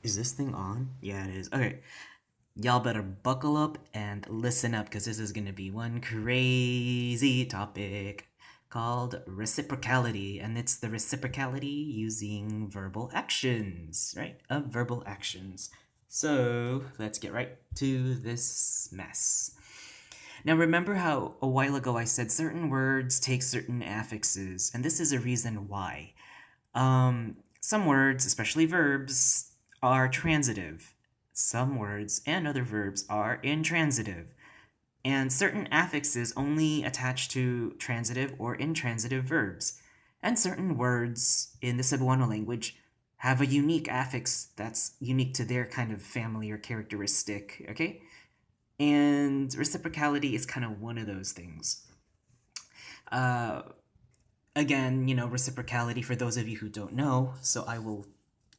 Is this thing on? Yeah, it is. Okay. Y'all better buckle up and listen up because this is going to be one crazy topic called reciprocality. And it's the reciprocality using verbal actions, right? Of verbal actions. So let's get right to this mess. Now, remember how a while ago I said certain words take certain affixes, and this is a reason why. Some words, especially verbs, are transitive. Some words and other verbs are intransitive. And certain affixes only attach to transitive or intransitive verbs. And certain words in the Cebuano language have a unique affix that's unique to their kind of family or characteristic, okay? And reciprocality is kind of one of those things. Uh, Again, reciprocality for those of you who don't know, so I will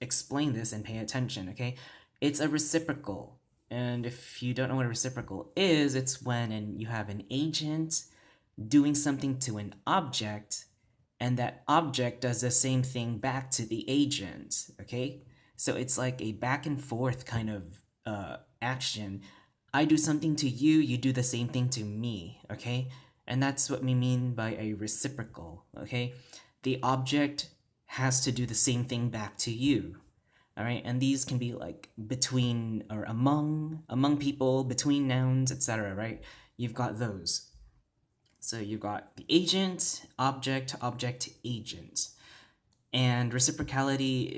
explain this and pay attention, okay? It's a reciprocal. And if you don't know what a reciprocal is, it's when you have an agent doing something to an object, and that object does the same thing back to the agent, okay? So it's like a back and forth kind of action. I do something to you, you do the same thing to me, okay? And that's what we mean by a reciprocal, okay? The object has to do the same thing back to you, all right? And these can be like between or among people, between nouns, etc., right? You've got those. So you've got the agent, object, object, agent. And reciprocality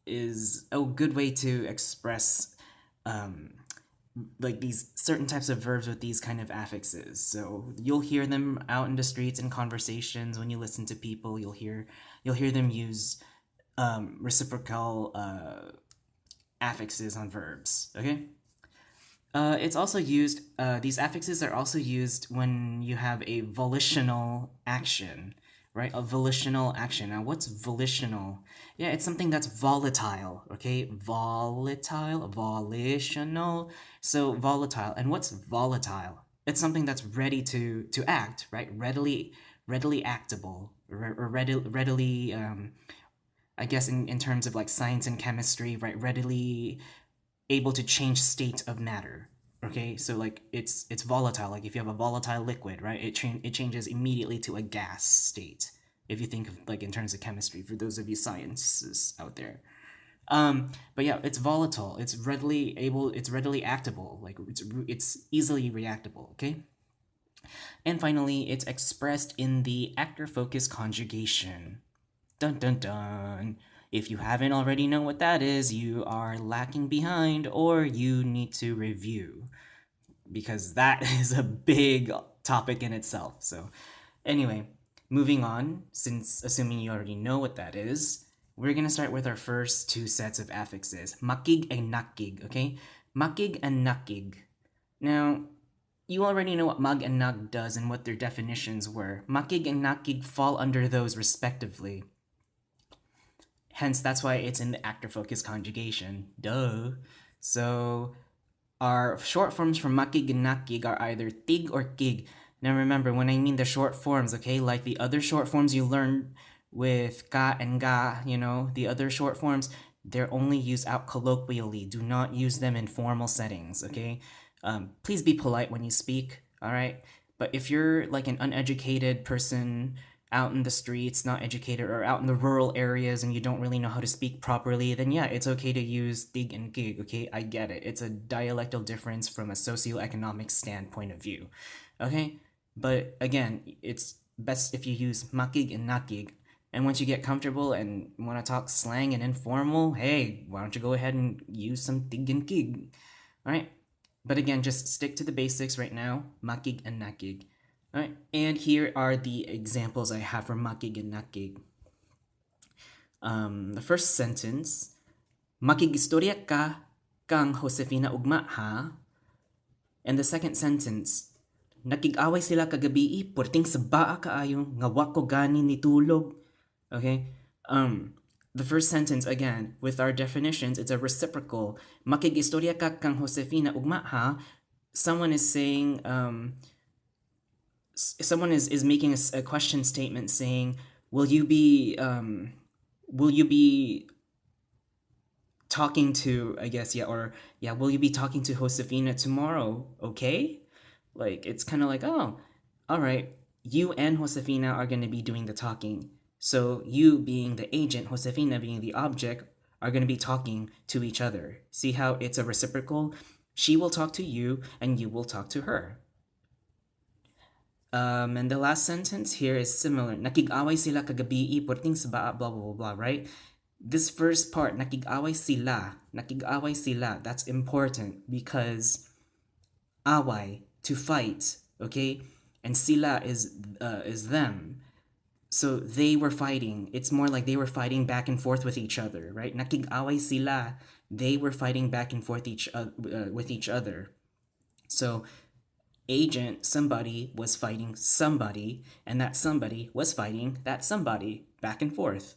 is a good way to express um, like these certain types of verbs with these kind of affixes. So you'll hear them out in the streets in conversations when you listen to people. You'll hear them use reciprocal affixes on verbs. Okay. It's also used. These affixes are also used when you have a volitional action, right? A volitional action. Now, what's volitional? Yeah, it's something that's volatile. Okay, volatile, volitional. So volatile. And what's volatile? It's something that's ready to act, right? Readily actable, or readily. I guess in terms of like science and chemistry, right? Readily able to change state of matter. Okay, so like it's volatile. Like if you have a volatile liquid, right, it changes immediately to a gas state. If you think of like in terms of chemistry, for those of you scientists out there. But yeah, it's volatile. It's readily able. It's readily actable. Like it's easily reactable. Okay. And finally, it's expressed in the actor focus conjugation. Dun dun dun. If you haven't already known what that is, you are lacking behind or you need to review because that is a big topic in itself. So, anyway, moving on, since assuming you already know what that is, we're going to start with our first two sets of affixes, makig and nakig, okay? Makig and nakig. Now, you already know what mag and nag does and what their definitions were. Makig and nakig fall under those respectively. Hence, that's why it's in the actor focus conjugation. Duh. So, our short forms for makig and nakig are either tig or kig. Now remember, when I mean the short forms, okay, like the other short forms you learned with ka and ga, the other short forms, they're only used out colloquially. Do not use them in formal settings, okay? Please be polite when you speak, all right? But if you're like an uneducated person out in the streets, not educated, or out in the rural areas and you don't really know how to speak properly, then yeah, it's okay to use tig and gig, okay? I get it. It's a dialectal difference from a socioeconomic standpoint of view, okay? But again, it's best if you use makig and nakig. And once you get comfortable and want to talk slang and informal, hey, why don't you go ahead and use some tig and gig, all right? But again, just stick to the basics right now, makig and nakig. All right, and here are the examples I have for makig and nakig. The first sentence, makigistorya ka kang Josefina ugma ha? And the second sentence, nakig-away sila kagabi porting sa baa kaayo nga wako gani nitulog. Okay? The first sentence again, with our definitions, it's a reciprocal. Makigistorya ka kang Josefina ugma ha? Someone is saying someone is making a question statement saying, will you be talking to, I guess, yeah, or yeah, will you be talking to Josefina tomorrow? Okay? Like, it's kind of like, oh, all right, you and Josefina are going to be doing the talking. So, you being the agent, Josefina being the object, are going to be talking to each other. See how it's a reciprocal? She will talk to you, and you will talk to her. And the last sentence here is similar. Nakig-away sila kagabi, purting sa baa, blah, blah, blah, blah, right? This first part, nakig-away sila, that's important because away, to fight, okay? And sila is them. So they were fighting. It's more like they were fighting back and forth with each other, right? Nakig-away sila, they were fighting back and forth with each other. So agent, somebody was fighting somebody, and that somebody was fighting that somebody back and forth.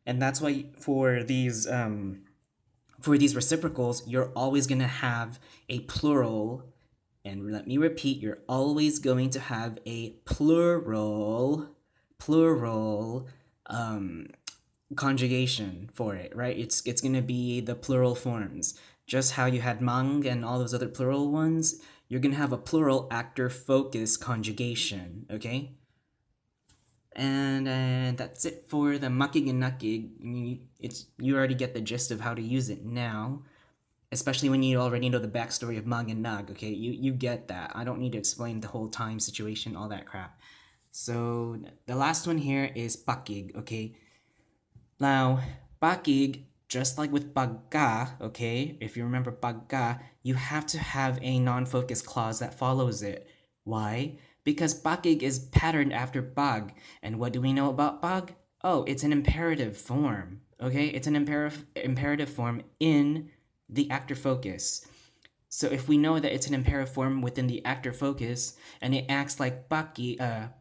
And that's why for these reciprocals, you're always gonna have a plural. And let me repeat, you're always going to have a plural conjugation for it, right? It's gonna be the plural forms. Just how you had mang and all those other plural ones, you're gonna have a plural actor focus conjugation, okay? And that's it for the makig and nakig. You already get the gist of how to use it now, especially when you already know the backstory of mag and nag. Okay, you get that. I don't need to explain the whole time situation, all that crap. So the last one here is pakig. Okay, now pakig, just like with pagka. Okay, if you remember pagka, you have to have a non-focus clause that follows it. Why? Because pakig is patterned after pag. And what do we know about pag? Oh, it's an imperative form. Okay, it's an imperative form in the actor focus. So if we know that it's an imperative form within the actor focus and it acts like pagka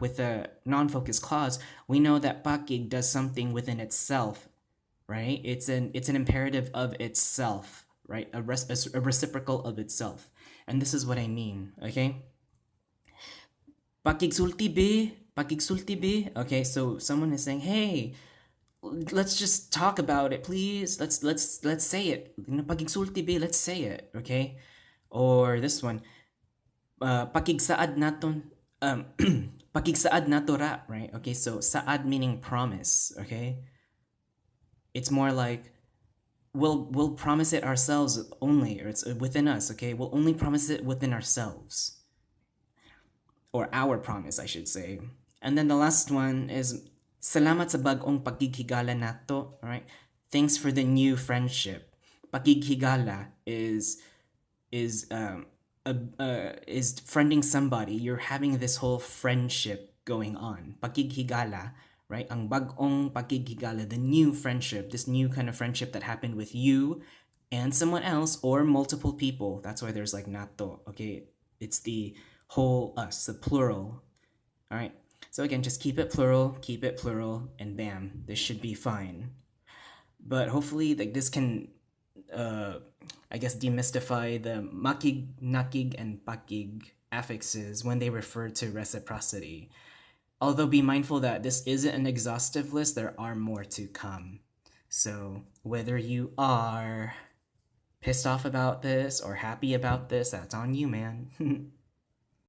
with a non-focus clause, we know that pakig does something within itself, right? It's an imperative of itself, right? A reciprocal of itself. And this is what I mean, okay? Pakigsulti be. Okay, so someone is saying, "Hey, let's just talk about it, please. Let's say it. Pagigsulti be, let's say it, okay?" Or this one, pakigsaad naton pakigsaad nato ra, right? Okay, so saad meaning promise, okay? It's more like we'll promise it ourselves only, or it's within us, okay? We'll only promise it within ourselves. Or our promise, I should say. And then the last one is salamat sa bagong pagkikigala nato, right? Thanks for the new friendship. Pagkikigala is friending somebody. You're having this whole friendship going on. Pagkikigala, right? Ang bagong pagkikigala, the new friendship, this new kind of friendship that happened with you and someone else or multiple people. That's why there's like nato, okay? It's the whole us, the plural. All right. So again, just keep it plural, and bam, this should be fine. But hopefully, like this can, I guess, demystify the makig, nakig, and pakig affixes when they refer to reciprocity. Although be mindful that this isn't an exhaustive list, there are more to come. So whether you are pissed off about this or happy about this, that's on you, man.